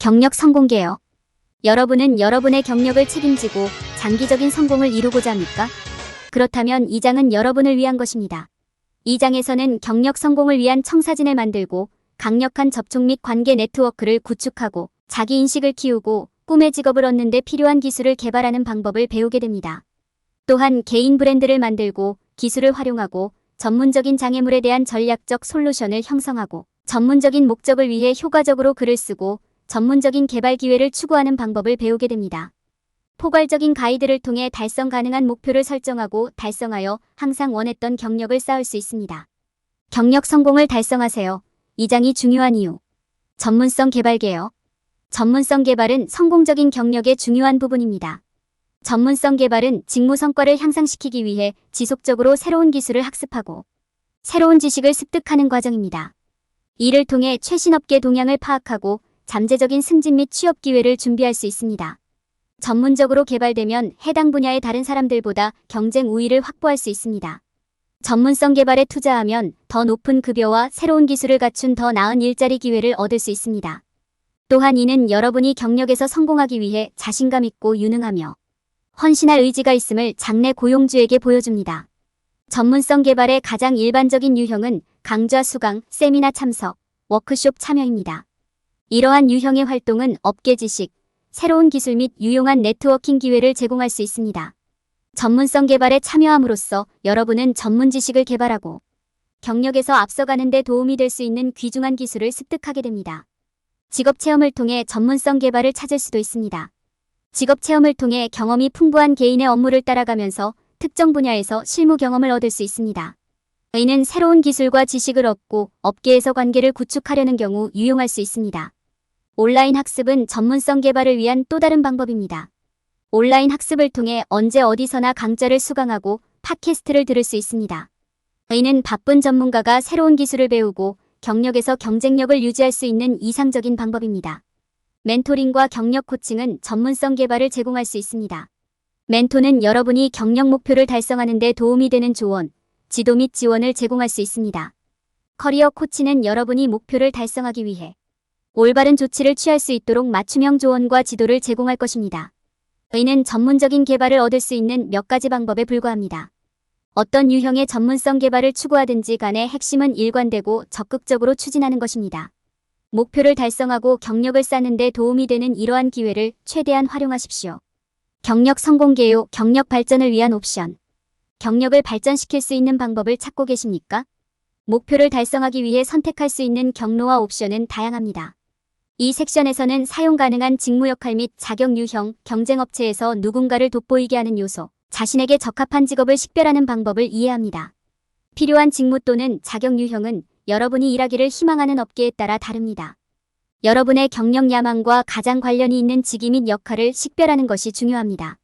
경력 성공개요. 여러분은 여러분의 경력을 책임지고 장기적인 성공을 이루고자 합니까? 그렇다면 이 장은 여러분을 위한 것입니다. 이 장에서는 경력 성공을 위한 청사진을 만들고 강력한 접촉 및 관계 네트워크를 구축하고 자기인식을 키우고 꿈의 직업을 얻는 데 필요한 기술을 개발하는 방법을 배우게 됩니다. 또한 개인 브랜드를 만들고 기술을 활용하고 전문적인 장애물에 대한 전략적 솔루션을 형성하고 전문적인 목적을 위해 효과적으로 글을 쓰고 전문적인 개발 기회를 추구하는 방법을 배우게 됩니다. 포괄적인 가이드를 통해 달성 가능한 목표를 설정하고 달성하여 항상 원했던 경력을 쌓을 수 있습니다. 경력 성공을 달성하세요. 이 장이 중요한 이유. 전문성 개발개요. 전문성 개발은 성공적인 경력의 중요한 부분입니다. 전문성 개발은 직무 성과를 향상시키기 위해 지속적으로 새로운 기술을 학습하고 새로운 지식을 습득하는 과정입니다. 이를 통해 최신 업계 동향을 파악하고 잠재적인 승진 및 취업 기회를 준비할 수 있습니다. 전문적으로 개발되면 해당 분야의 다른 사람들보다 경쟁 우위를 확보할 수 있습니다. 전문성 개발에 투자하면 더 높은 급여와 새로운 기술을 갖춘 더 나은 일자리 기회를 얻을 수 있습니다. 또한 이는 여러분이 경력에서 성공하기 위해 자신감 있고 유능하며 헌신할 의지가 있음을 장래 고용주에게 보여줍니다. 전문성 개발의 가장 일반적인 유형은 강좌 수강, 세미나 참석, 워크숍 참여입니다. 이러한 유형의 활동은 업계 지식, 새로운 기술 및 유용한 네트워킹 기회를 제공할 수 있습니다. 전문성 개발에 참여함으로써 여러분은 전문 지식을 개발하고 경력에서 앞서가는 데 도움이 될 수 있는 귀중한 기술을 습득하게 됩니다. 직업 체험을 통해 전문성 개발을 찾을 수도 있습니다. 직업 체험을 통해 경험이 풍부한 개인의 업무를 따라가면서 특정 분야에서 실무 경험을 얻을 수 있습니다. 이는 새로운 기술과 지식을 얻고 업계에서 관계를 구축하려는 경우 유용할 수 있습니다. 온라인 학습은 전문성 개발을 위한 또 다른 방법입니다. 온라인 학습을 통해 언제 어디서나 강좌를 수강하고 팟캐스트를 들을 수 있습니다. 이는 바쁜 전문가가 새로운 기술을 배우고 경력에서 경쟁력을 유지할 수 있는 이상적인 방법입니다. 멘토링과 경력 코칭은 전문성 개발을 제공할 수 있습니다. 멘토는 여러분이 경력 목표를 달성하는 데 도움이 되는 조언, 지도 및 지원을 제공할 수 있습니다. 커리어 코치는 여러분이 목표를 달성하기 위해 올바른 조치를 취할 수 있도록 맞춤형 조언과 지도를 제공할 것입니다. 이는 전문적인 개발을 얻을 수 있는 몇 가지 방법에 불과합니다. 어떤 유형의 전문성 개발을 추구하든지 간에 핵심은 일관되고 적극적으로 추진하는 것입니다. 목표를 달성하고 경력을 쌓는 데 도움이 되는 이러한 기회를 최대한 활용하십시오. 경력 성공개요. 경력 발전을 위한 옵션. 경력을 발전시킬 수 있는 방법을 찾고 계십니까? 목표를 달성하기 위해 선택할 수 있는 경로와 옵션은 다양합니다. 이 섹션에서는 사용 가능한 직무 역할 및 자격 유형, 경쟁업체에서 누군가를 돋보이게 하는 요소, 자신에게 적합한 직업을 식별하는 방법을 이해합니다. 필요한 직무 또는 자격 유형은 여러분이 일하기를 희망하는 업계에 따라 다릅니다. 여러분의 경력 야망과 가장 관련이 있는 직위 및 역할을 식별하는 것이 중요합니다.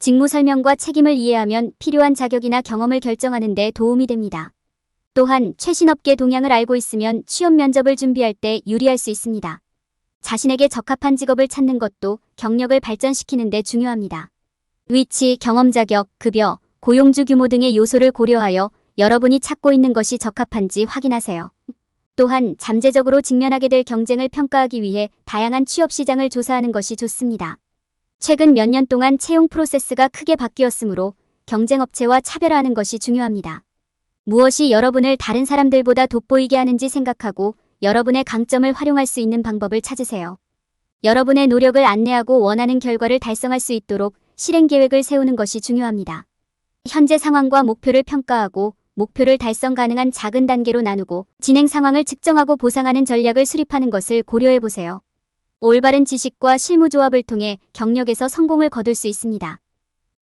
직무 설명과 책임을 이해하면 필요한 자격이나 경험을 결정하는 데 도움이 됩니다. 또한 최신 업계 동향을 알고 있으면 취업 면접을 준비할 때 유리할 수 있습니다. 자신에게 적합한 직업을 찾는 것도 경력을 발전시키는 데 중요합니다. 위치, 경험 자격, 급여, 고용주 규모 등의 요소를 고려하여 여러분이 찾고 있는 것이 적합한지 확인하세요. 또한 잠재적으로 직면하게 될 경쟁을 평가하기 위해 다양한 취업 시장을 조사하는 것이 좋습니다. 최근 몇 년 동안 채용 프로세스가 크게 바뀌었으므로 경쟁업체와 차별화하는 것이 중요합니다. 무엇이 여러분을 다른 사람들보다 돋보이게 하는지 생각하고 여러분의 강점을 활용할 수 있는 방법을 찾으세요. 여러분의 노력을 안내하고 원하는 결과를 달성할 수 있도록 실행 계획을 세우는 것이 중요합니다. 현재 상황과 목표를 평가하고 목표를 달성 가능한 작은 단계로 나누고 진행 상황을 측정하고 보상하는 전략을 수립하는 것을 고려해보세요. 올바른 지식과 실무 조합을 통해 경력에서 성공을 거둘 수 있습니다.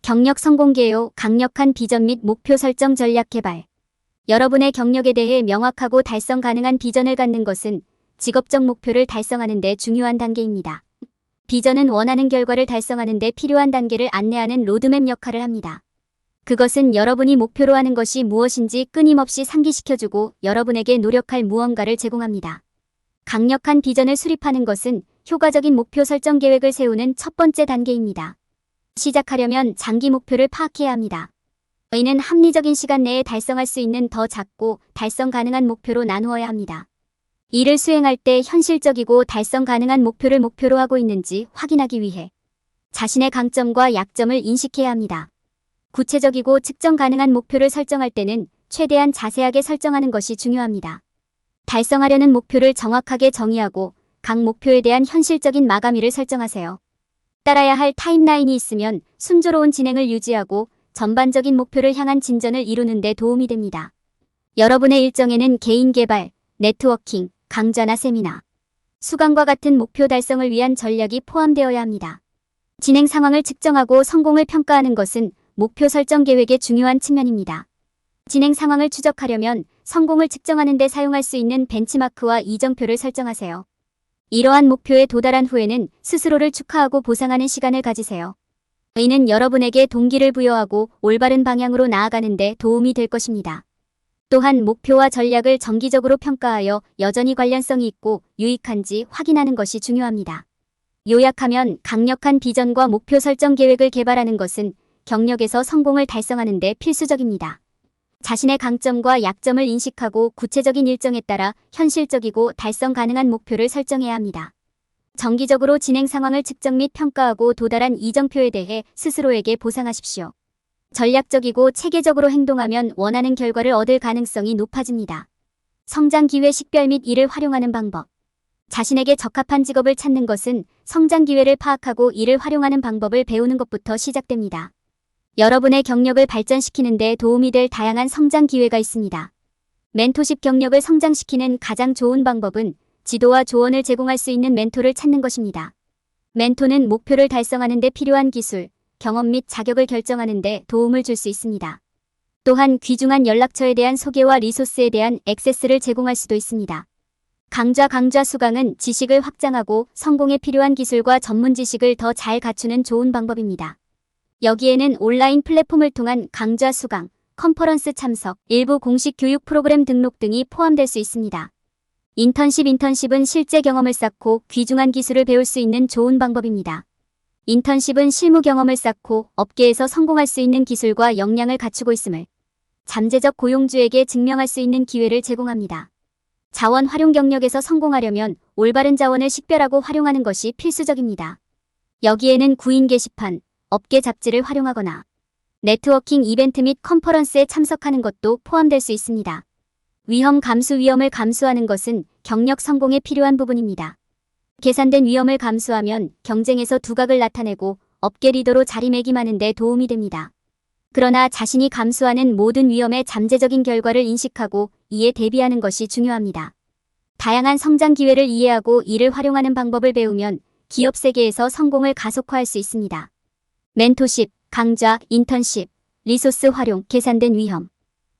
경력 성공개요. 강력한 비전 및 목표 설정 전략 개발. 여러분의 경력에 대해 명확하고 달성 가능한 비전을 갖는 것은 직업적 목표를 달성하는 데 중요한 단계입니다. 비전은 원하는 결과를 달성하는 데 필요한 단계를 안내하는 로드맵 역할을 합니다. 그것은 여러분이 목표로 하는 것이 무엇인지 끊임없이 상기시켜주고 여러분에게 노력할 무언가를 제공합니다. 강력한 비전을 수립하는 것은 효과적인 목표 설정 계획을 세우는 첫 번째 단계입니다. 시작하려면 장기 목표를 파악해야 합니다. 이는 합리적인 시간 내에 달성할 수 있는 더 작고 달성 가능한 목표로 나누어야 합니다. 이를 수행할 때 현실적이고 달성 가능한 목표를 목표로 하고 있는지 확인하기 위해 자신의 강점과 약점을 인식해야 합니다. 구체적이고 측정 가능한 목표를 설정할 때는 최대한 자세하게 설정하는 것이 중요합니다. 달성하려는 목표를 정확하게 정의하고 각 목표에 대한 현실적인 마감일을 설정하세요. 따라야 할 타임라인이 있으면 순조로운 진행을 유지하고 전반적인 목표를 향한 진전을 이루는 데 도움이 됩니다. 여러분의 일정에는 개인 개발, 네트워킹, 강좌나 세미나, 수강과 같은 목표 달성을 위한 전략이 포함되어야 합니다. 진행 상황을 측정하고 성공을 평가하는 것은 목표 설정 계획의 중요한 측면입니다. 진행 상황을 추적하려면 성공을 측정하는 데 사용할 수 있는 벤치마크와 이정표를 설정하세요. 이러한 목표에 도달한 후에는 스스로를 축하하고 보상하는 시간을 가지세요. 이는 여러분에게 동기를 부여하고 올바른 방향으로 나아가는 데 도움이 될 것입니다. 또한 목표와 전략을 정기적으로 평가하여 여전히 관련성이 있고 유익한지 확인하는 것이 중요합니다. 요약하면 강력한 비전과 목표 설정 계획을 개발하는 것은 경력에서 성공을 달성하는 데 필수적입니다. 자신의 강점과 약점을 인식하고 구체적인 일정에 따라 현실적이고 달성 가능한 목표를 설정해야 합니다. 정기적으로 진행 상황을 측정 및 평가하고 도달한 이정표에 대해 스스로에게 보상하십시오. 전략적이고 체계적으로 행동하면 원하는 결과를 얻을 가능성이 높아집니다. 성장 기회 식별 및 이를 활용하는 방법. 자신에게 적합한 직업을 찾는 것은 성장 기회를 파악하고 이를 활용하는 방법을 배우는 것부터 시작됩니다. 여러분의 경력을 발전시키는 데 도움이 될 다양한 성장 기회가 있습니다. 멘토십 경력을 성장시키는 가장 좋은 방법은 지도와 조언을 제공할 수 있는 멘토를 찾는 것입니다. 멘토는 목표를 달성하는 데 필요한 기술, 경험 및 자격을 결정하는 데 도움을 줄 수 있습니다. 또한 귀중한 연락처에 대한 소개와 리소스에 대한 액세스를 제공할 수도 있습니다. 강좌 수강은 지식을 확장하고 성공에 필요한 기술과 전문 지식을 더 잘 갖추는 좋은 방법입니다. 여기에는 온라인 플랫폼을 통한 강좌 수강, 컨퍼런스 참석, 일부 공식 교육 프로그램 등록 등이 포함될 수 있습니다. 인턴십은 실제 경험을 쌓고 귀중한 기술을 배울 수 있는 좋은 방법입니다. 인턴십은 실무 경험을 쌓고 업계에서 성공할 수 있는 기술과 역량을 갖추고 있음을 잠재적 고용주에게 증명할 수 있는 기회를 제공합니다. 자원 활용 경력에서 성공하려면 올바른 자원을 식별하고 활용하는 것이 필수적입니다. 여기에는 구인 게시판, 업계 잡지를 활용하거나 네트워킹 이벤트 및 컨퍼런스에 참석하는 것도 포함될 수 있습니다. 위험을 감수하는 것은 경력 성공에 필요한 부분입니다. 계산된 위험을 감수하면 경쟁에서 두각을 나타내고 업계 리더로 자리매김하는 데 도움이 됩니다. 그러나 자신이 감수하는 모든 위험의 잠재적인 결과를 인식하고 이에 대비하는 것이 중요합니다. 다양한 성장 기회를 이해하고 이를 활용하는 방법을 배우면 기업 세계에서 성공을 가속화할 수 있습니다. 멘토십, 강좌, 인턴십, 리소스 활용, 계산된 위험,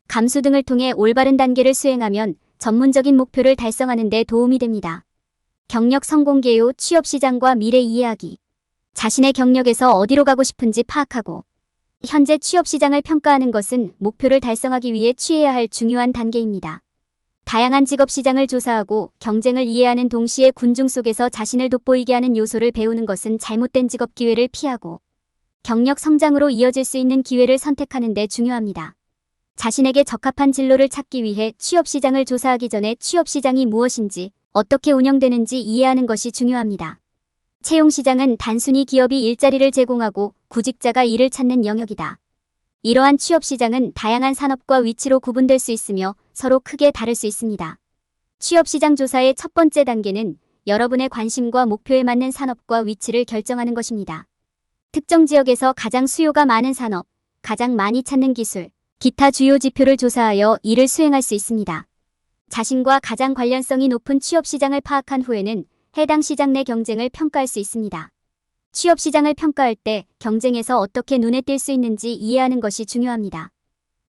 감수 등을 통해 올바른 단계를 수행하면 전문적인 목표를 달성하는 데 도움이 됩니다. 경력 성공 개요, 취업 시장과 미래 이해하기. 자신의 경력에서 어디로 가고 싶은지 파악하고 현재 취업 시장을 평가하는 것은 목표를 달성하기 위해 취해야 할 중요한 단계입니다. 다양한 직업 시장을 조사하고 경쟁을 이해하는 동시에 군중 속에서 자신을 돋보이게 하는 요소를 배우는 것은 잘못된 직업 기회를 피하고 경력 성장으로 이어질 수 있는 기회를 선택하는 데 중요합니다. 자신에게 적합한 진로를 찾기 위해 취업 시장을 조사하기 전에 취업 시장이 무엇인지, 어떻게 운영되는지 이해하는 것이 중요합니다. 채용 시장은 단순히 기업이 일자리를 제공하고 구직자가 일을 찾는 영역이다. 이러한 취업 시장은 다양한 산업과 위치로 구분될 수 있으며 서로 크게 다를 수 있습니다. 취업 시장 조사의 첫 번째 단계는 여러분의 관심과 목표에 맞는 산업과 위치를 결정하는 것입니다. 특정 지역에서 가장 수요가 많은 산업, 가장 많이 찾는 기술, 기타 주요 지표를 조사하여 이를 수행할 수 있습니다. 자신과 가장 관련성이 높은 취업 시장을 파악한 후에는 해당 시장 내 경쟁을 평가할 수 있습니다. 취업 시장을 평가할 때 경쟁에서 어떻게 눈에 띌 수 있는지 이해하는 것이 중요합니다.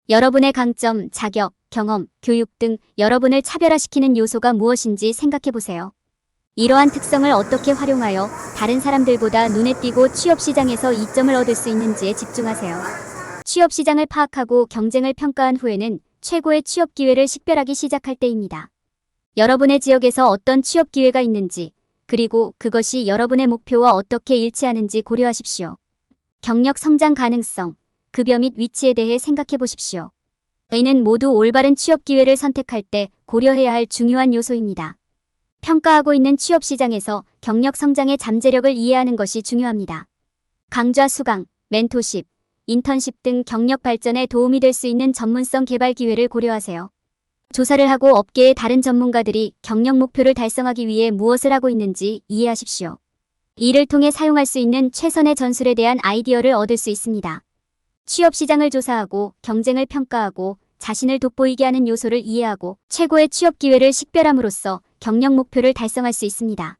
여러분의 강점, 자격, 경험, 교육 등 여러분을 차별화시키는 요소가 무엇인지 생각해 보세요. 이러한 특성을 어떻게 활용하여 다른 사람들보다 눈에 띄고 취업 시장에서 이점을 얻을 수 있는지에 집중하세요. 취업 시장을 파악하고 경쟁을 평가한 후에는 최고의 취업 기회를 식별하기 시작할 때입니다. 여러분의 지역에서 어떤 취업 기회가 있는지, 그리고 그것이 여러분의 목표와 어떻게 일치하는지 고려하십시오. 경력 성장 가능성, 급여 및 위치에 대해 생각해 보십시오. 이는 모두 올바른 취업 기회를 선택할 때 고려해야 할 중요한 요소입니다. 평가하고 있는 취업시장에서 경력 성장의 잠재력을 이해하는 것이 중요합니다. 강좌 수강, 멘토십, 인턴십 등 경력 발전에 도움이 될 수 있는 전문성 개발 기회를 고려하세요. 조사를 하고 업계의 다른 전문가들이 경력 목표를 달성하기 위해 무엇을 하고 있는지 이해하십시오. 이를 통해 사용할 수 있는 최선의 전술에 대한 아이디어를 얻을 수 있습니다. 취업시장을 조사하고 경쟁을 평가하고 자신을 돋보이게 하는 요소를 이해하고 최고의 취업 기회를 식별함으로써 경력 목표를 달성할 수 있습니다.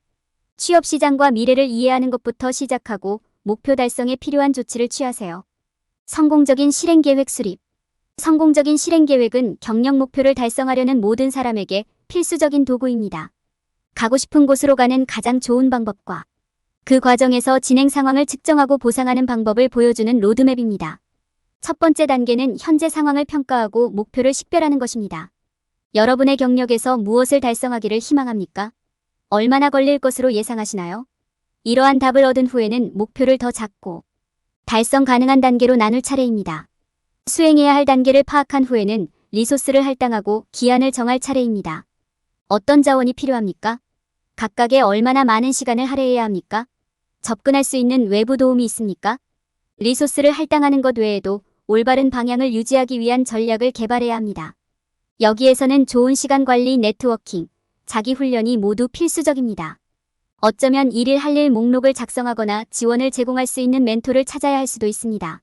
취업시장과 미래를 이해하는 것부터 시작하고 목표 달성에 필요한 조치를 취하세요. 성공적인 실행계획 수립. 성공적인 실행계획은 경력 목표를 달성하려는 모든 사람에게 필수적인 도구입니다. 가고 싶은 곳으로 가는 가장 좋은 방법과 그 과정에서 진행 상황을 측정하고 보상하는 방법을 보여주는 로드맵입니다. 첫 번째 단계는 현재 상황을 평가하고 목표를 식별하는 것입니다. 여러분의 경력에서 무엇을 달성하기를 희망합니까? 얼마나 걸릴 것으로 예상하시나요? 이러한 답을 얻은 후에는 목표를 더 작고 달성 가능한 단계로 나눌 차례입니다. 수행해야 할 단계를 파악한 후에는 리소스를 할당하고 기한을 정할 차례입니다. 어떤 자원이 필요합니까? 각각에 얼마나 많은 시간을 할애해야 합니까? 접근할 수 있는 외부 도움이 있습니까? 리소스를 할당하는 것 외에도 올바른 방향을 유지하기 위한 전략을 개발해야 합니다. 여기에서는 좋은 시간 관리, 네트워킹, 자기 훈련이 모두 필수적입니다. 어쩌면 일일 할 일 목록을 작성하거나 지원을 제공할 수 있는 멘토를 찾아야 할 수도 있습니다.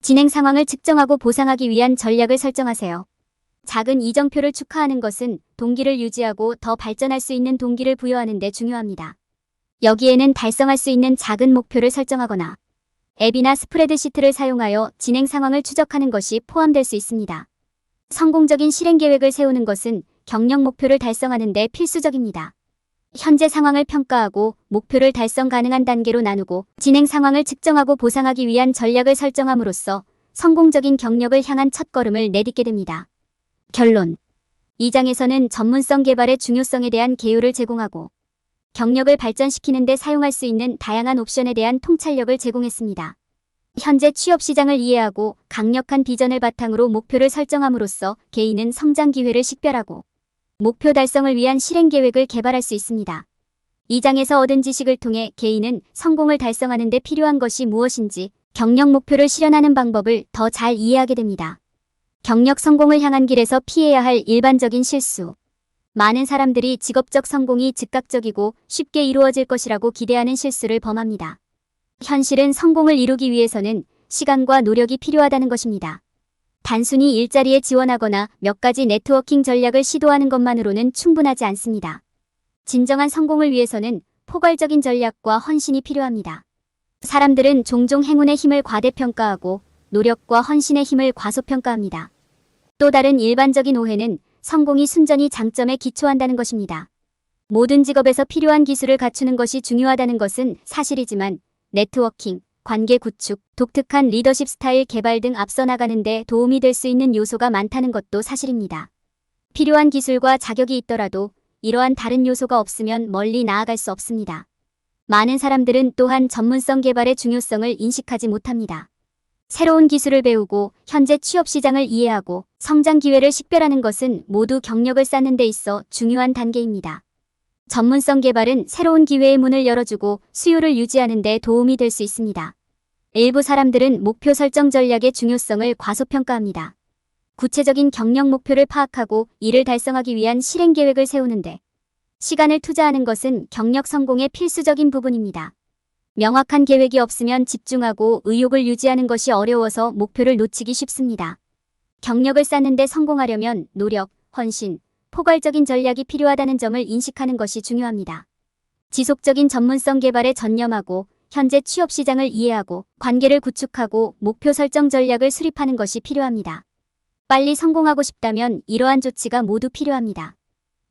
진행 상황을 측정하고 보상하기 위한 전략을 설정하세요. 작은 이정표를 축하하는 것은 동기를 유지하고 더 발전할 수 있는 동기를 부여하는 데 중요합니다. 여기에는 달성할 수 있는 작은 목표를 설정하거나 앱이나 스프레드시트를 사용하여 진행 상황을 추적하는 것이 포함될 수 있습니다. 성공적인 실행 계획을 세우는 것은 경력 목표를 달성하는 데 필수적입니다. 현재 상황을 평가하고 목표를 달성 가능한 단계로 나누고 진행 상황을 측정하고 보상하기 위한 전략을 설정함으로써 성공적인 경력을 향한 첫걸음을 내딛게 됩니다. 결론. 이 장에서는 전문성 개발의 중요성에 대한 개요를 제공하고 경력을 발전시키는 데 사용할 수 있는 다양한 옵션에 대한 통찰력을 제공했습니다. 현재 취업시장을 이해하고 강력한 비전을 바탕으로 목표를 설정함으로써 개인은 성장 기회를 식별하고 목표 달성을 위한 실행 계획을 개발할 수 있습니다. 이 장에서 얻은 지식을 통해 개인은 성공을 달성하는 데 필요한 것이 무엇인지 경력 목표를 실현하는 방법을 더 잘 이해하게 됩니다. 경력 성공을 향한 길에서 피해야 할 일반적인 실수. 많은 사람들이 직업적 성공이 즉각적이고 쉽게 이루어질 것이라고 기대하는 실수를 범합니다. 현실은 성공을 이루기 위해서는 시간과 노력이 필요하다는 것입니다. 단순히 일자리에 지원하거나 몇 가지 네트워킹 전략을 시도하는 것만으로는 충분하지 않습니다. 진정한 성공을 위해서는 포괄적인 전략과 헌신이 필요합니다. 사람들은 종종 행운의 힘을 과대평가하고 노력과 헌신의 힘을 과소평가합니다. 또 다른 일반적인 오해는 성공이 순전히 장점에 기초한다는 것입니다. 모든 직업에서 필요한 기술을 갖추는 것이 중요하다는 것은 사실이지만 네트워킹, 관계 구축, 독특한 리더십 스타일 개발 등 앞서 나가는 데 도움이 될 수 있는 요소가 많다는 것도 사실입니다. 필요한 기술과 자격이 있더라도 이러한 다른 요소가 없으면 멀리 나아갈 수 없습니다. 많은 사람들은 또한 전문성 개발의 중요성을 인식하지 못합니다. 새로운 기술을 배우고 현재 취업 시장을 이해하고 성장 기회를 식별하는 것은 모두 경력을 쌓는 데 있어 중요한 단계입니다. 전문성 개발은 새로운 기회의 문을 열어주고 수요를 유지하는 데 도움이 될 수 있습니다. 일부 사람들은 목표 설정 전략의 중요성을 과소평가합니다. 구체적인 경력 목표를 파악하고 이를 달성하기 위한 실행 계획을 세우는데 시간을 투자하는 것은 경력 성공의 필수적인 부분입니다. 명확한 계획이 없으면 집중하고 의욕을 유지하는 것이 어려워서 목표를 놓치기 쉽습니다. 경력을 쌓는 데 성공하려면 노력, 헌신, 포괄적인 전략이 필요하다는 점을 인식하는 것이 중요합니다. 지속적인 전문성 개발에 전념하고 현재 취업 시장을 이해하고 관계를 구축하고 목표 설정 전략을 수립하는 것이 필요합니다. 빨리 성공하고 싶다면 이러한 조치가 모두 필요합니다.